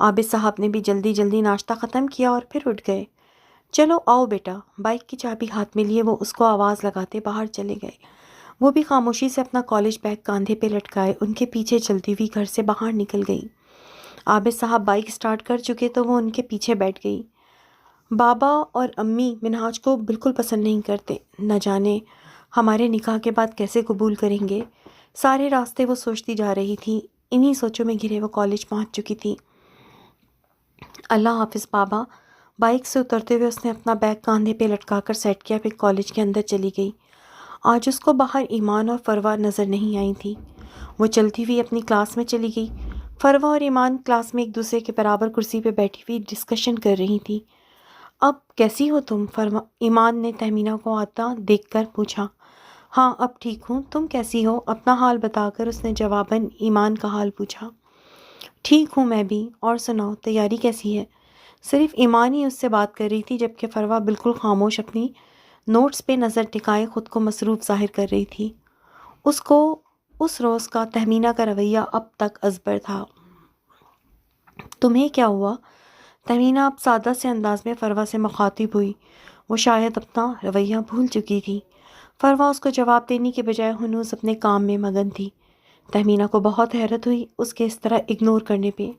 عابد صاحب نے بھی جلدی جلدی ناشتہ ختم کیا اور پھر اٹھ گئے۔ چلو آؤ بیٹا، بائک کی چابی ہاتھ میں لیے وہ اس کو آواز لگاتے باہر چلے گئے۔ وہ بھی خاموشی سے اپنا کالج بیگ کاندھے پہ لٹکائے ان کے پیچھے چلتی ہوئی گھر سے باہر نکل گئی۔ عابد صاحب بائک سٹارٹ کر چکے تو وہ ان کے پیچھے بیٹھ گئی۔ بابا اور امی منہاج کو بالکل پسند نہیں کرتے، نہ جانے ہمارے نکاح کے بعد کیسے قبول کریں گے۔ سارے راستے وہ سوچتی جا رہی تھی۔ انہی سوچوں میں گھرے وہ کالج پہنچ چکی تھی۔ اللہ حافظ بابا۔ بائک سے اترتے ہوئے اس نے اپنا بیگ کاندھے پہ لٹکا کر سیٹ کیا، پھر کالج کے اندر چلی گئی۔ آج اس کو باہر ایمان اور فروا نظر نہیں آئی تھی۔ وہ چلتی ہوئی اپنی کلاس میں چلی گئی۔ فروا اور ایمان کلاس میں ایک دوسرے کے برابر کرسی پہ بیٹھی ہوئی ڈسکشن کر رہی تھی۔ اب کیسی ہو تم؟ ایمان نے تہمینہ کو آتا دیکھ کر پوچھا۔ ہاں اب ٹھیک ہوں، تم کیسی ہو؟ اپنا حال بتا کر اس نے جواباً ایمان کا حال پوچھا۔ ٹھیک ہوں میں بھی، اور سناؤ تیاری کیسی ہے؟ صرف ایمان ہی اس سے بات کر رہی تھی جبکہ فروا بالکل خاموش اپنی نوٹس پہ نظر ٹکائے خود کو مصروف ظاہر کر رہی تھی۔ اس کو اس روز کا تہمینہ کا رویہ اب تک ازبر تھا۔ تمہیں کیا ہوا؟ تہمینہ اب سادہ سے انداز میں فروا سے مخاطب ہوئی۔ وہ شاید اپنا رویہ بھول چکی تھی۔ فروا اس کو جواب دینے کے بجائے ہنوز اپنے کام میں مگن تھی۔ تہمینہ کو بہت حیرت ہوئی اس کے اس طرح اگنور کرنے پہ۔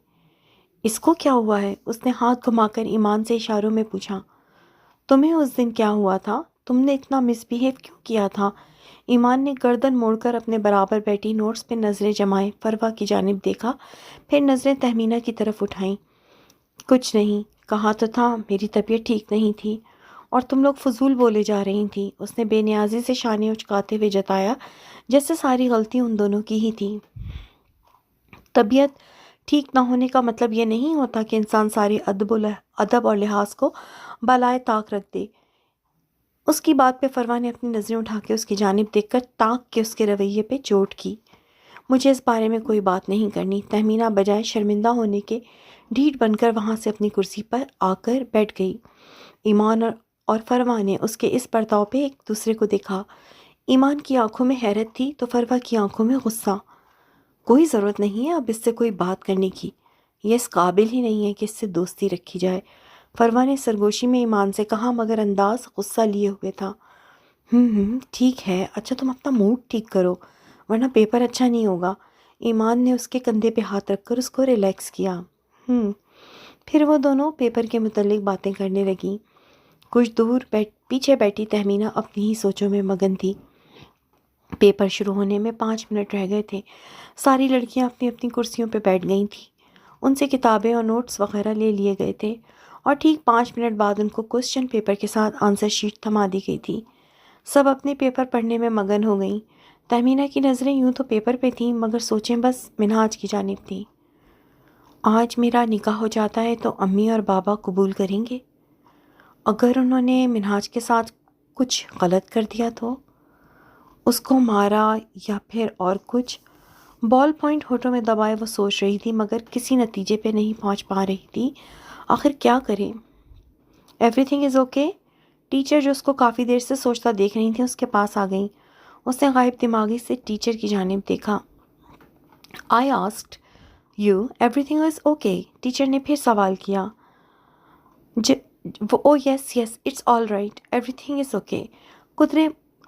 اس کو کیا ہوا ہے؟ اس نے ہاتھ گھما کر ایمان سے اشاروں میں پوچھا۔ تمہیں اس دن کیا ہوا تھا؟ تم نے اتنا مس بیہیو کیوں کیا تھا؟ ایمان نے گردن موڑ کر اپنے برابر بیٹھی نوٹس پہ نظریں جمائے فروا کی جانب دیکھا، پھر نظریں تہمینہ کی طرف اٹھائیں۔ کچھ نہیں، کہا تو تھا میری طبیعت ٹھیک نہیں تھی اور تم لوگ فضول بولے جا رہی تھی۔ اس نے بے نیازی سے شانے اچکاتے ہوئے جتایا جیسے ساری غلطی ان دونوں کی ہی تھی۔ طبیعت ٹھیک نہ ہونے کا مطلب یہ نہیں ہوتا کہ انسان ساری ادب اور لحاظ کو بالائے طاق رکھ دے۔ اس کی بات پہ فروا نے اپنی نظریں اٹھا کے اس کی جانب دیکھ کر تاک کے اس کے رویے پہ چوٹ کی۔ مجھے اس بارے میں کوئی بات نہیں کرنی۔ تہمینہ بجائے شرمندہ ہونے کے ڈھیٹ بن کر وہاں سے اپنی کرسی پر آ کر بیٹھ گئی۔ ایمان اور فروا نے اس کے اس برتاؤ پہ ایک دوسرے کو دیکھا۔ ایمان کی آنکھوں میں حیرت تھی تو فروا کی آنکھوں میں غصہ۔ کوئی ضرورت نہیں ہے اب اس سے کوئی بات کرنے کی، یہ اس قابل ہی نہیں ہے کہ اس سے دوستی رکھی جائے، فروا نے سرگوشی میں ایمان سے کہا مگر انداز غصہ لیے ہوئے تھا۔ ٹھیک ہے، اچھا تم اپنا موڈ ٹھیک کرو ورنہ پیپر اچھا نہیں ہوگا۔ ایمان نے اس کے کندھے پہ ہاتھ رکھ کر اس کو ریلیکس کیا۔ پھر وہ دونوں پیپر کے متعلق باتیں کرنے لگیں۔ کچھ دور پیچھے بیٹھی تہمینہ اپنی ہی سوچوں میں مگن تھی۔ پیپر شروع ہونے میں 5 منٹ رہ گئے تھے۔ ساری لڑکیاں اپنی اپنی کرسیوں پہ بیٹھ گئی تھیں۔ ان سے کتابیں اور نوٹس وغیرہ لے لیے گئے تھے اور ٹھیک 5 منٹ بعد ان کو کوسچن پیپر کے ساتھ آنسر شیٹ تھما دی گئی تھی۔ سب اپنے پیپر پڑھنے میں مگن ہو گئیں۔ تہمینہ کی نظریں یوں تو پیپر پہ تھیں مگر سوچیں بس منہاج کی جانب تھیں۔ آج میرا نکاح ہو جاتا ہے تو امی اور بابا قبول کریں گے؟ اگر انہوں نے منہاج کے ساتھ کچھ غلط کر دیا تو؟ اس کو مارا یا پھر اور کچھ؟ بال پوائنٹ ہونٹوں میں دبائے وہ سوچ رہی تھی مگر کسی نتیجے پہ نہیں پہنچ پا رہی تھی۔ آخر کیا کرے؟ Every thing is okay? Teacher جو اس کو کافی دیر سے سوچتا دیکھ رہی تھی اس کے پاس آ گئیں۔ اس نے غائب دماغی سے ٹیچر کی جانب دیکھا۔ I asked you everything is okay? Teacher نے پھر سوال کیا۔ Oh yes it's all right everything is okay.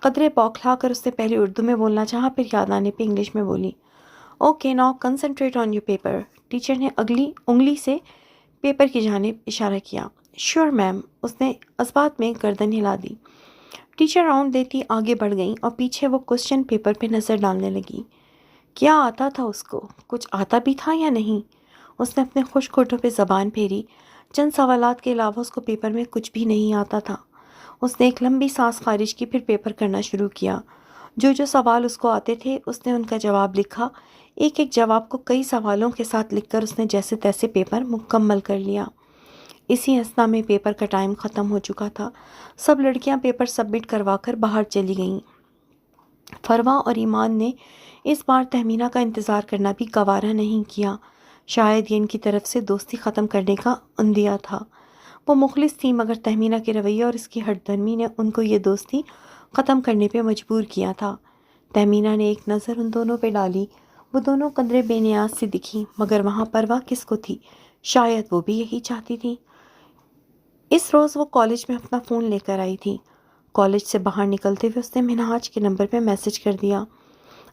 قدرے بوکھلا کر اس نے پہلے اردو میں بولنا چاہا پھر یاد آنے پہ انگلش میں بولی۔ Okay now concentrate on your paper. Teacher نے اگلی انگلی سے پیپر کی جانب اشارہ کیا۔ شیور میم۔ اس نے اثبات میں گردن ہلا دی۔ ٹیچر راؤنڈ دیتی آگے بڑھ گئیں اور پیچھے وہ کوسچن پیپر پہ نظر ڈالنے لگی۔ کیا آتا تھا اس کو؟ کچھ آتا بھی تھا یا نہیں؟ اس نے اپنے خشک ہونٹوں پہ زبان پھیری۔ چند سوالات کے علاوہ اس کو پیپر میں کچھ بھی نہیں آتا تھا۔ اس نے ایک لمبی سانس خارج کی پھر پیپر کرنا شروع کیا۔ جو سوال اس کو آتے تھے اس نے ان کا جواب لکھا۔ ایک ایک جواب کو کئی سوالوں کے ساتھ لکھ کر اس نے جیسے تیسے پیپر مکمل کر لیا۔ اسی اثنا میں پیپر کا ٹائم ختم ہو چکا تھا۔ سب لڑکیاں پیپر سبمٹ کروا کر باہر چلی گئیں۔ فروا اور ایمان نے اس بار تہمینہ کا انتظار کرنا بھی گوارا نہیں کیا۔ شاید یہ ان کی طرف سے دوستی ختم کرنے کا عندیہ تھا۔ وہ مخلص تھی مگر تہمینہ کے رویہ اور اس کی ہٹ درمی نے ان کو یہ دوستی ختم کرنے پہ مجبور کیا تھا۔ تہمینہ نے ایک نظر ان دونوں پہ ڈالی۔ وہ دونوں قدرے بے نیاز سی دکھی مگر وہاں پرواہ کس کو تھی؟ شاید وہ بھی یہی چاہتی تھی۔ اس روز وہ کالج میں اپنا فون لے کر آئی تھی۔ کالج سے باہر نکلتے ہوئے اس نے منہاج کے نمبر پہ میسج کر دیا۔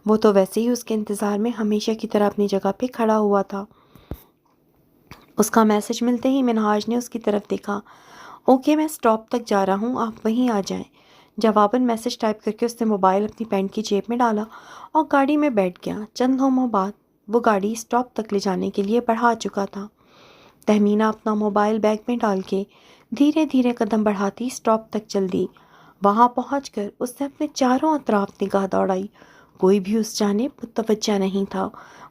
وہ تو ویسے ہی اس کے انتظار میں ہمیشہ کی طرح اپنی جگہ پہ کھڑا ہوا تھا۔ اس کا میسج ملتے ہی منہاج نے اس کی طرف دیکھا۔ اوکے، میں اسٹاپ تک جا رہا ہوں، آپ وہیں آ جائیں۔ جواباً میسج ٹائپ کر کے اس نے موبائل اپنی پینٹ کی جیب میں ڈالا اور گاڑی میں بیٹھ گیا۔ چند لمحوں بعد وہ گاڑی اسٹاپ تک لے جانے کے لیے بڑھا چکا تھا۔ تہمینہ اپنا موبائل بیگ میں ڈال کے دھیرے دھیرے قدم بڑھاتی اسٹاپ تک چل دی۔ وہاں پہنچ کر اس نے اپنے چاروں اطراف نگاہ دوڑائی۔ کوئی بھی اس جانب متوجہ نہیں تھا۔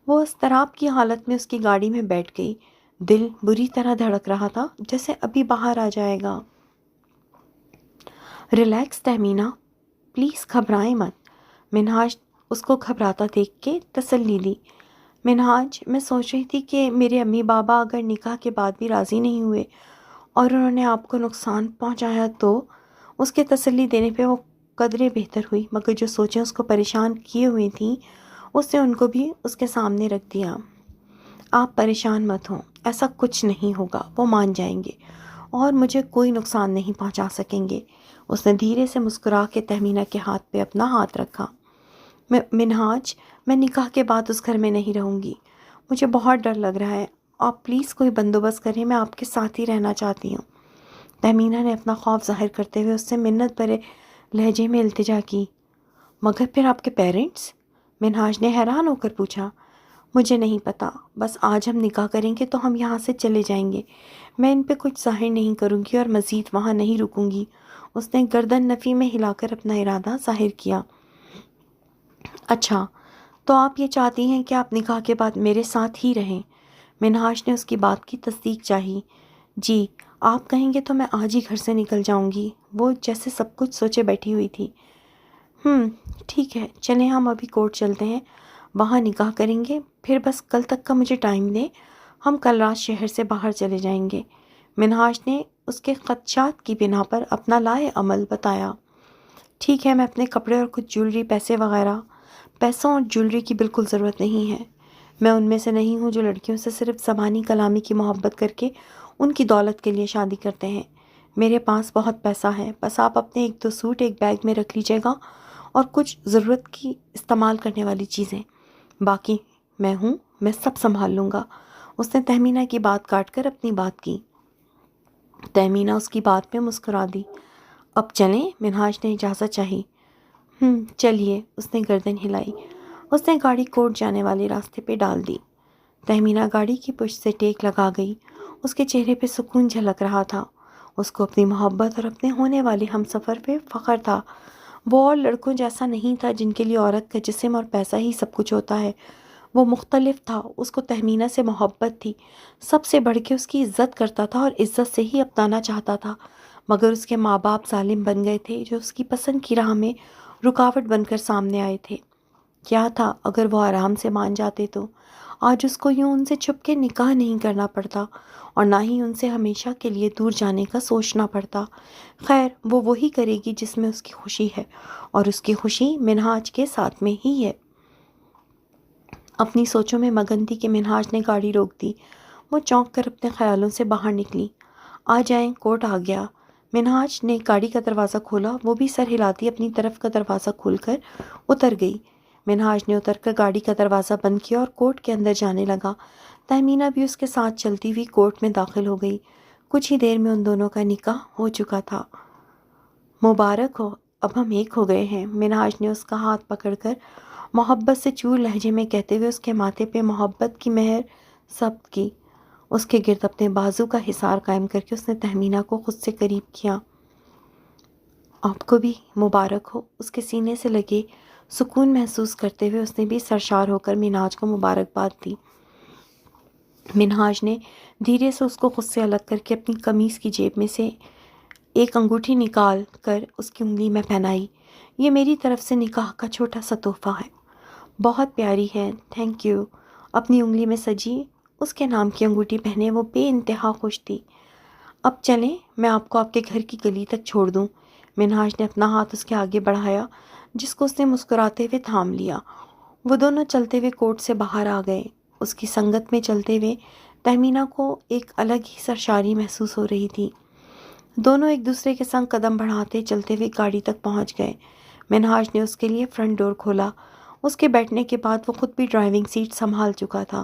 وہ اضطراب کی حالت میں اس کی گاڑی میں بیٹھ گئی۔ دل بری طرح دھڑک رہا تھا، جیسے ابھی باہر آ جائے گا۔ ریلیکس تہمینہ، پلیز گھبرائیں مت۔ منہاج اس کو گھبراتا دیکھ کے تسلی دی۔ منہاج، میں سوچ رہی تھی کہ میرے امی بابا اگر نکاح کے بعد بھی راضی نہیں ہوئے اور انہوں نے آپ کو نقصان پہنچایا تو؟ اس کے تسلی دینے پہ وہ قدرے بہتر ہوئی، مگر جو سوچیں اس کو پریشان کیے ہوئی تھیں اس نے ان کو بھی اس کے سامنے رکھ دیا۔ آپ پریشان مت ہوں، ایسا کچھ نہیں ہوگا، وہ مان جائیں گے اور مجھے کوئی نقصان نہیں پہنچا سکیں گے۔ اس نے دھیرے سے مسکرا کے تہمینہ کے ہاتھ پہ اپنا ہاتھ رکھا۔ منہاج، میں نکاح کے بعد اس گھر میں نہیں رہوں گی، مجھے بہت ڈر لگ رہا ہے، آپ پلیز کوئی بندوبست کریں، میں آپ کے ساتھ ہی رہنا چاہتی ہوں۔ تہمینہ نے اپنا خوف ظاہر کرتے ہوئے اس سے منت بھرے لہجے میں التجا کی۔ مگر پھر آپ کے پیرنٹس؟ منہاج نے حیران ہو کر پوچھا۔ مجھے نہیں پتا، بس آج ہم نکاح کریں گے تو ہم یہاں سے چلے جائیں گے، میں ان پہ کچھ ظاہر نہیں کروں گی اور مزید وہاں نہیں رکوں گی۔ اس نے گردن نفی میں ہلا کر اپنا ارادہ ظاہر کیا۔ اچھا، تو آپ یہ چاہتی ہیں کہ آپ نکاح کے بعد میرے ساتھ ہی رہیں؟ منہاج نے اس کی بات کی تصدیق چاہی۔ جی، آپ کہیں گے تو میں آج ہی گھر سے نکل جاؤں گی۔ وہ جیسے سب کچھ سوچے بیٹھی ہوئی تھی۔ ٹھیک ہے، چلیں ہم ابھی کورٹ چلتے ہیں، وہاں نکاح کریں گے، پھر بس کل تک کا مجھے ٹائم دیں، ہم کل رات شہر سے باہر چلے جائیں گے۔ منہاج نے اس کے خدشات کی بنا پر اپنا لائے عمل بتایا۔ ٹھیک ہے، میں اپنے کپڑے اور کچھ جولری پیسوں اور جولری کی بالکل ضرورت نہیں ہے۔ میں ان میں سے نہیں ہوں جو لڑکیوں سے صرف زبانی کلامی کی محبت کر کے ان کی دولت کے لیے شادی کرتے ہیں۔ میرے پاس بہت پیسہ ہے، بس آپ اپنے 1-2 سوٹ ایک بیگ میں رکھ لیجیے گا اور کچھ ضرورت کی استعمال کرنے والی چیزیں، باقی میں سب سنبھال لوں گا۔ اس نے تہمینہ کی بات کاٹ کر اپنی بات کی۔ تہمینہ اس کی بات پہ مسکرا دی۔ اب چلیں؟ منہاج نے اجازت چاہی۔ چلیے، اس نے گردن ہلائی۔ اس نے گاڑی کورٹ جانے والے راستے پہ ڈال دی۔ تہمینہ گاڑی کی پشت سے ٹیک لگا گئی۔ اس کے چہرے پہ سکون جھلک رہا تھا۔ اس کو اپنی محبت اور اپنے ہونے والے ہم سفر پہ فخر تھا۔ وہ اور لڑکوں جیسا نہیں تھا جن کے لیے عورت کا جسم اور پیسہ ہی سب کچھ ہوتا ہے۔ وہ مختلف تھا۔ اس کو تہمینہ سے محبت تھی، سب سے بڑھ کے اس کی عزت کرتا تھا اور عزت سے ہی اپنانا چاہتا تھا، مگر اس کے ماں باپ ظالم بن گئے تھے جو اس کی پسند کی راہ میں رکاوٹ بن کر سامنے آئے تھے۔ کیا تھا اگر وہ آرام سے مان جاتے تو آج اس کو یوں ان سے چھپ کے نکاح نہیں کرنا پڑتا اور نہ ہی ان سے ہمیشہ کے لیے دور جانے کا سوچنا پڑتا۔ خیر، وہ وہی کرے گی جس میں اس کی خوشی ہے، اور اس کی خوشی منہاج کے ساتھ میں ہی ہے۔ اپنی سوچوں میں مگن تھی کہ منہاج نے گاڑی روک دی۔ وہ چونک کر اپنے خیالوں سے باہر نکلی۔ آ جائیں، کورٹ آ گیا۔ منہاج نے گاڑی کا دروازہ کھولا۔ وہ بھی سر ہلاتی اپنی طرف کا دروازہ کھول کر اتر گئی۔ منہاج نے اتر کر گاڑی کا دروازہ بند کیا اور کورٹ کے اندر جانے لگا۔ تہمینہ بھی اس کے ساتھ چلتی ہوئی کورٹ میں داخل ہو گئی۔ کچھ ہی دیر میں ان دونوں کا نکاح ہو چکا تھا۔ مبارک ہو، اب ہم ایک ہو گئے ہیں، منہاج نے اس کا ہاتھ پکڑ کر محبت سے چور لہجے میں کہتے ہوئے اس کے ماتھے پہ محبت کی مہر ثبت کی۔ اس کے گرد اپنے بازو کا حصار قائم کر کے اس نے تہمینہ کو خود سے قریب کیا۔ آپ کو بھی مبارک ہو، اس کے سینے سے لگے سکون محسوس کرتے ہوئے اس نے بھی سرشار ہو کر منہاج کو مبارکباد دی۔ منہاج نے دھیرے سے اس کو خود سے الگ کر کے اپنی قمیص کی جیب میں سے ایک انگوٹھی نکال کر اس کی انگلی میں پہنائی۔ یہ میری طرف سے نکاح کا چھوٹا سا تحفہ ہے، بہت پیاری ہے، تھینک یو۔ اپنی انگلی میں سجی اس کے نام کی انگوٹھی پہنے وہ بے انتہا خوش تھی۔ اب چلیں، میں آپ کو آپ کے گھر کی گلی تک چھوڑ دوں۔ منہاج نے اپنا ہاتھ اس کے آگے بڑھایا، جس کو اس نے مسکراتے ہوئے تھام لیا۔ وہ دونوں چلتے ہوئے کورٹ سے باہر آ گئے۔ اس کی سنگت میں چلتے ہوئے تہمینہ کو ایک الگ ہی سرشاری محسوس ہو رہی تھی۔ دونوں ایک دوسرے کے سنگ قدم بڑھاتے چلتے ہوئے گاڑی تک پہنچ گئے۔ منہاج نے اس کے لیے فرنٹ ڈور کھولا۔ اس کے بیٹھنے کے بعد وہ خود بھی ڈرائیونگ سیٹ سنبھال چکا تھا۔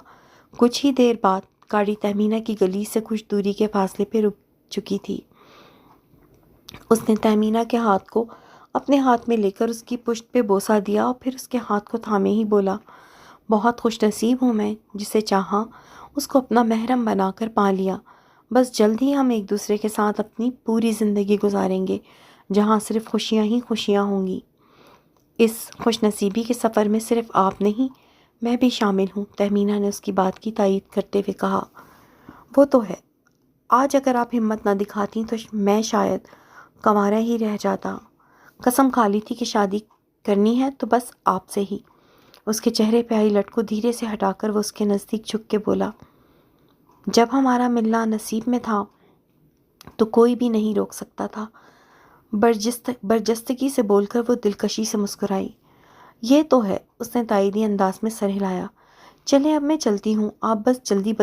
کچھ ہی دیر بعد گاڑی تہمینہ کی گلی سے کچھ دوری کے فاصلے پہ رک چکی تھی۔ اس نے تہمینہ کے ہاتھ کو اپنے ہاتھ میں لے کر اس کی پشت پہ بوسہ دیا اور پھر اس کے ہاتھ کو تھامے ہی بولا، بہت خوش نصیب ہوں میں، جسے چاہا اس کو اپنا محرم بنا کر پا لیا۔ بس جلد ہی ہم ایک دوسرے کے ساتھ اپنی پوری زندگی گزاریں گے، جہاں صرف خوشیاں ہی خوشیاں ہوں گی۔ اس خوش نصیبی کے سفر میں صرف آپ نہیں، میں بھی شامل ہوں، تہمینہ نے اس کی بات کی تائید کرتے ہوئے کہا۔ وہ تو ہے، آج اگر آپ ہمت نہ دکھاتی تو میں شاید کنوارا ہی رہ جاتا۔ قسم کھا لی تھی کہ شادی کرنی ہے تو بس آپ سے ہی۔ اس کے چہرے پہ آئی لٹ کو دھیرے سے ہٹا کر وہ اس کے نزدیک جھک کے بولا، جب ہمارا ملنا نصیب میں تھا تو کوئی بھی نہیں روک سکتا تھا۔ برجستگی سے بول کر وہ دلکشی سے مسکرائی۔ یہ تو ہے، اس نے تائیدی انداز میں سر ہلایا۔ چلیں اب میں چلتی ہوں، آپ بس جلدی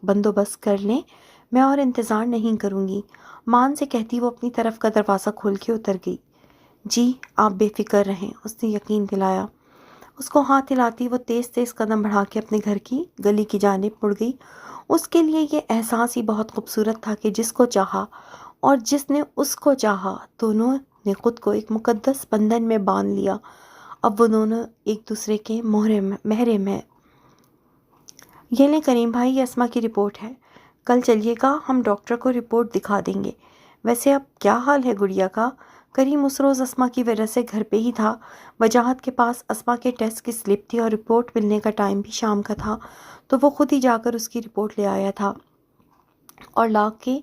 بندوبست کر لیں، میں اور انتظار نہیں کروں گی۔ مان سے کہتی وہ اپنی طرف کا دروازہ کھول کے اتر گئی۔ جی آپ بے فکر رہیں، اس نے یقین دلایا۔ اس کو ہاتھ ہلاتی وہ تیز تیز قدم بڑھا کے اپنے گھر کی گلی کی جانب مڑ گئی۔ اس کے لیے یہ احساس ہی بہت خوبصورت تھا کہ جس کو چاہا اور جس نے اس کو چاہا، دونوں نے خود کو ایک مقدس بندھن میں باندھ لیا۔ اب وہ دونوں ایک دوسرے کے محرم ہیں۔ یہ لیں کریم بھائی، یہ اسما کی رپورٹ ہے۔ کل چلیے گا، ہم ڈاکٹر کو رپورٹ دکھا دیں گے۔ ویسے اب کیا حال ہے گڑیا کا؟ کریم اس روز اسما کی وجہ سے گھر پہ ہی تھا۔ وجاہت کے پاس اسما کے ٹیسٹ کی سلپ تھی اور رپورٹ ملنے کا ٹائم بھی شام کا تھا، تو وہ خود ہی جا کر اس کی رپورٹ لے آیا تھا اور لا کے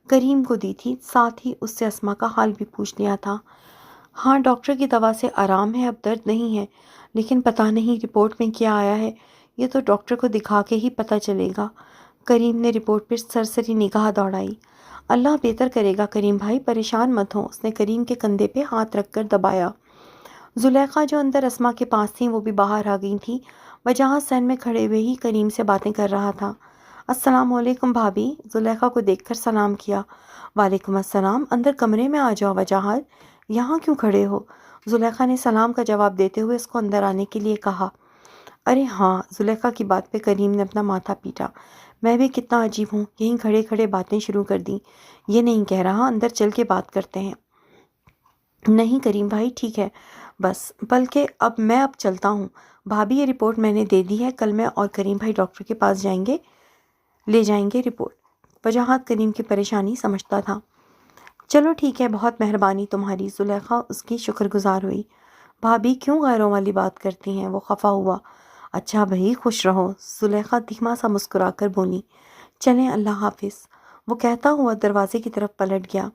کریم کو دی تھی، ساتھ ہی اس سے اسما کا حال بھی پوچھ لیا تھا۔ ہاں ڈاکٹر کی دوا سے آرام ہے، اب درد نہیں ہے، لیکن پتہ نہیں رپورٹ میں کیا آیا ہے، یہ تو ڈاکٹر کو دکھا کے ہی پتہ چلے گا۔ کریم نے رپورٹ پر سرسری نگاہ دوڑائی۔ اللہ بہتر کرے گا کریم بھائی، پریشان مت ہوں، اس نے کریم کے کندھے پہ ہاتھ رکھ کر دبایا۔ زلیخا جو اندر اسما کے پاس تھیں وہ بھی باہر آ گئی تھیں۔ وجاہت سین میں کھڑے ہوئے ہی کریم سے باتیں کر رہا تھا۔ السلام علیکم بھابھی، زلیخا کو دیکھ کر سلام کیا۔ وعلیکم السلام، اندر کمرے میں آ جاؤ وجاہت، یہاں کیوں کھڑے ہو؟ زلیخا نے سلام کا جواب دیتے ہوئے اس کو اندر آنے کے لیے کہا۔ ارے ہاں، زلیخا کی بات پہ کریم نے اپنا ماتھا پیٹا۔ میں بھی کتنا عجیب ہوں، یہیں کھڑے کھڑے باتیں شروع کر دیں۔ یہ نہیں کہہ رہا اندر چل کے بات کرتے ہیں؟ نہیں کریم بھائی ٹھیک ہے، بس بلکہ میں اب چلتا ہوں۔ بھابھی یہ رپورٹ میں نے دے دی ہے، کل میں اور کریم بھائی ڈاکٹر کے پاس لے جائیں گے رپورٹ۔ وجاہت کریم کی پریشانی سمجھتا تھا۔ چلو ٹھیک ہے، بہت مہربانی تمہاری، زلیخا اس کی شکر گزار ہوئی۔ بھابھی کیوں غیروں والی بات کرتی ہیں؟ وہ خفا ہوا۔ اچھا بھائی خوش رہو، زلیخا دھیما سا مسکرا کر بولی۔ چلیں اللہ حافظ، وہ کہتا ہوا دروازے کی طرف پلٹ گیا۔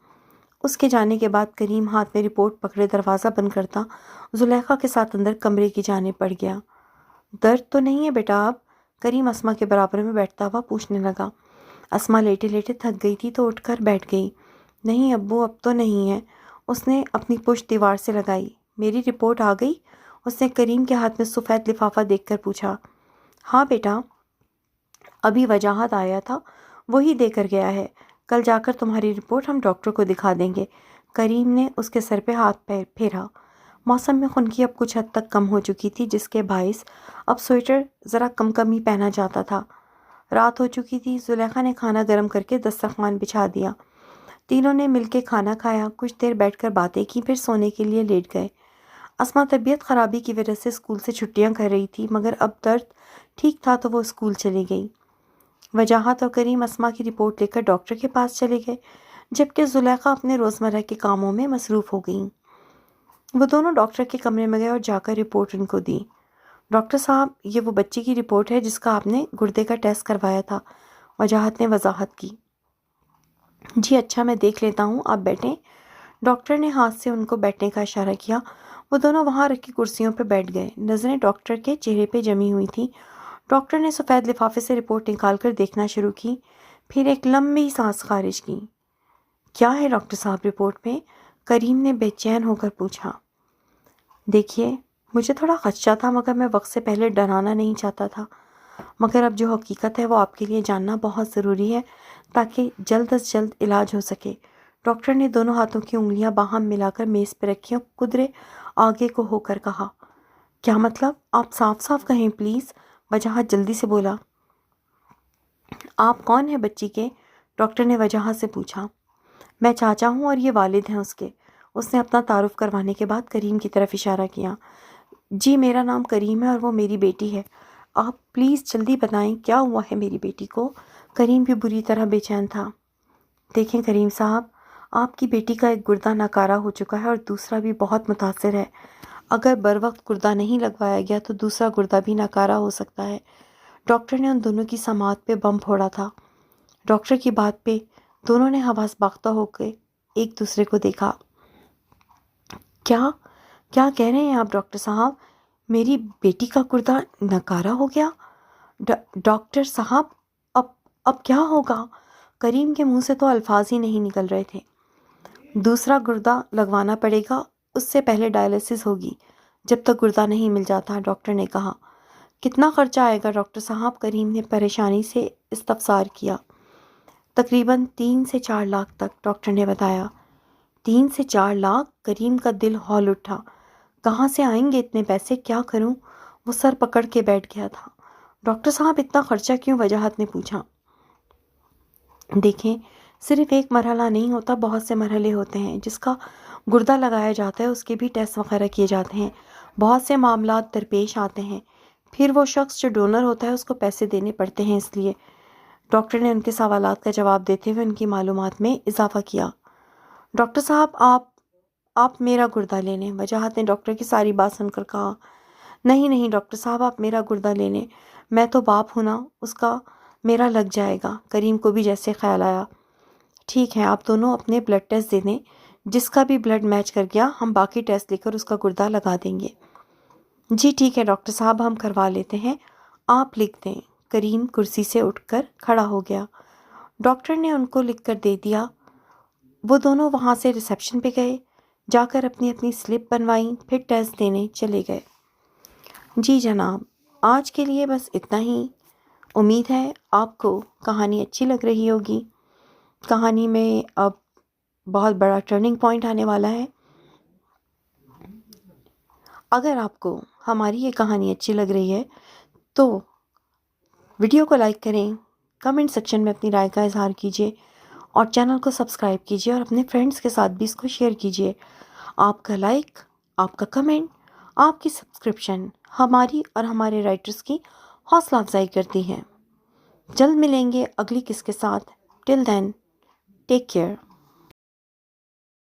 اس کے جانے کے بعد کریم ہاتھ میں رپورٹ پکڑے دروازہ بند کرتا زلیخا کے ساتھ اندر کمرے کی جانب بڑھ گیا۔ درد تو نہیں ہے بیٹا اب؟ کریم اسما کے برابر میں بیٹھتا ہوا پوچھنے لگا۔ اسما لیٹے لیٹے تھک گئی تھی تو اٹھ کر بیٹھ گئی۔ نہیں ابو، اب تو نہیں ہے، اس نے اپنی پشت دیوار سے لگائی۔ میری رپورٹ آ گئی؟ اس نے کریم کے ہاتھ میں سفید لفافہ دیکھ کر پوچھا۔ ہاں بیٹا، ابھی وجاہت آیا تھا، وہی دے کر گیا ہے، کل جا کر تمہاری رپورٹ ہم ڈاکٹر کو دکھا دیں گے۔ کریم نے اس کے سر پہ ہاتھ پھیرا۔ موسم میں خنکی اب کچھ حد تک کم ہو چکی تھی، جس کے باعث اب سویٹر ذرا کم ہی پہنا جاتا تھا۔ رات ہو چکی تھی۔ زلیخا نے کھانا گرم کر کے دسترخوان بچھا دیا۔ تینوں نے مل کے کھانا کھایا، کچھ دیر بیٹھ کر باتیں کی، پھر سونے کے لیے لیٹ گئے۔ اسما طبیعت خرابی کی وجہ سے اسکول سے چھٹیاں کر رہی تھی، مگر اب درد ٹھیک تھا تو وہ اسکول چلی گئی۔ وجاہت اور کریم اسما کی رپورٹ لے کر ڈاکٹر کے پاس چلے گئے، جبکہ زلیخا اپنے روزمرہ کے کاموں میں مصروف ہو گئیں۔ وہ دونوں ڈاکٹر کے کمرے میں گئے اور جا کر رپورٹ ان کو دی۔ ڈاکٹر صاحب، یہ وہ بچی کی رپورٹ ہے جس کا آپ نے گردے کا ٹیسٹ کروایا تھا، وجاہت نے وضاحت کی۔ جی اچھا، میں دیکھ لیتا ہوں، آپ بیٹھیں۔ ڈاکٹر نے ہاتھ سے ان کو بیٹھنے کا اشارہ کیا۔ وہ دونوں وہاں رکھی کرسیوں پہ بیٹھ گئے۔ نظریں ڈاکٹر کے چہرے پہ جمی ہوئی تھیں۔ ڈاکٹر نے سفید لفافے سے رپورٹ نکال کر دیکھنا شروع کی، پھر ایک لمبی سانس خارج کی۔ کیا ہے ڈاکٹر صاحب رپورٹ میں؟ کریم نے بے چین ہو کر پوچھا۔ دیکھیے، مجھے تھوڑا خدشہ تھا، مگر میں وقت سے پہلے ڈرانا نہیں چاہتا تھا۔ مگر اب جو حقیقت ہے وہ آپ کے لیے جاننا بہت ضروری ہے تاکہ جلد از جلد علاج ہو سکے۔ ڈاکٹر نے دونوں ہاتھوں کی انگلیاں باہم ملا کر میز پہ رکھی اور قدرے آگے کو ہو کر کہا، کیا مطلب؟ آپ صاف صاف کہیں پلیز۔ وجاہت جلدی سے بولا۔ آپ کون ہیں بچی کے؟ ڈاکٹر نے وجاہت سے پوچھا۔ میں چاچا ہوں اور یہ والد ہیں اس کے۔ اس نے اپنا تعارف کروانے کے بعد کریم کی طرف اشارہ کیا۔ جی میرا نام کریم ہے اور وہ میری بیٹی ہے۔ آپ پلیز جلدی بتائیں کیا ہوا ہے میری بیٹی کو؟ کریم بھی بری طرح بے چین تھا۔ دیکھیں کریم صاحب، آپ کی بیٹی کا ایک گردہ ناکارہ ہو چکا ہے اور دوسرا بھی بہت متاثر ہے۔ اگر بروقت گردہ نہیں لگوایا گیا تو دوسرا گردہ بھی ناکارہ ہو سکتا ہے۔ ڈاکٹر نے ان دونوں کی سماعت پہ بم پھوڑا تھا۔ ڈاکٹر کی بات پہ دونوں نے حواس باختہ ہو کے ایک دوسرے کو دیکھا۔ کیا کہہ رہے ہیں آپ ڈاکٹر صاحب؟ میری بیٹی کا گردہ ناکارہ ہو گیا؟ ڈاکٹر صاحب اب کیا ہوگا؟ کریم کے منہ سے تو الفاظ ہی نہیں نکل رہے تھے۔ دوسرا گردہ لگوانا پڑے گا، اس سے پہلے ڈائلیسس ہوگی جب تک گردہ نہیں مل جاتا، ڈاکٹر نے کہا۔ کتنا خرچہ آئے گا ڈاکٹر صاحب؟ کریم نے پریشانی سے استفسار کیا۔ تقریباً 3 سے 4 لاکھ تک، ڈاکٹر نے بتایا۔ 3 سے 4 لاکھ؟ کریم کا دل ہول اٹھا۔ کہاں سے آئیں گے اتنے پیسے؟ کیا کروں؟ وہ سر پکڑ کے بیٹھ گیا تھا۔ ڈاکٹر صاحب اتنا خرچہ کیوں؟ وجاہت نے پوچھا۔ دیکھیں صرف ایک مرحلہ نہیں ہوتا، بہت سے مرحلے ہوتے ہیں۔ جس کا گردہ لگایا جاتا ہے اس کے بھی ٹیسٹ وغیرہ کیے جاتے ہیں، بہت سے معاملات درپیش آتے ہیں، پھر وہ شخص جو ڈونر ہوتا ہے اس کو پیسے دینے پڑتے ہیں۔ اس لیے ڈاکٹر نے ان کے سوالات کا جواب دیتے ہوئے ان کی معلومات میں اضافہ کیا۔ ڈاکٹر صاحب آپ میرا گردہ لے لیں۔ وجاہت نے ڈاکٹر کی ساری بات سن کر کہا، نہیں ڈاکٹر صاحب آپ میرا گردہ لے لیں، میں تو باپ ہوں نا، اس کا میرا لگ جائے گا۔ کریم کو بھی جیسے خیال آیا۔ ٹھیک ہے آپ دونوں اپنے بلڈ ٹیسٹ دے دیں، جس کا بھی بلڈ میچ کر گیا ہم باقی ٹیسٹ لے کر اس کا گردہ لگا دیں گے۔ جی ٹھیک ہے ڈاکٹر صاحب ہم کروا لیتے ہیں، آپ لکھ دیں۔ کریم کرسی سے اٹھ کر کھڑا ہو گیا۔ ڈاکٹر نے ان کو لکھ کر دے دیا۔ وہ دونوں وہاں سے ریسیپشن پہ گئے، جا کر اپنی سلپ بنوائیں، پھر ٹیسٹ دینے چلے گئے۔ جی جناب، آج کے لیے بس اتنا ہی۔ امید ہے آپ کو کہانی اچھی لگ رہی ہوگی۔ کہانی میں اب بہت بڑا ٹرننگ پوائنٹ آنے والا ہے۔ اگر آپ کو ہماری یہ کہانی اچھی لگ رہی ہے تو ویڈیو کو لائک کریں، کمنٹ سیکشن میں اپنی رائے کا اظہار کیجیے اور چینل کو سبسکرائب کیجیے اور اپنے فرینڈز کے ساتھ بھی اس کو شیئر کیجیے۔ آپ کا لائک، آپ کا کمنٹ، آپ کی سبسکرپشن ہماری اور ہمارے رائٹرز کی حوصلہ افزائی کرتی ہیں۔ جلد ملیں گے اگلی قسط کے ساتھ۔ ٹل دین ٹیک کیئر۔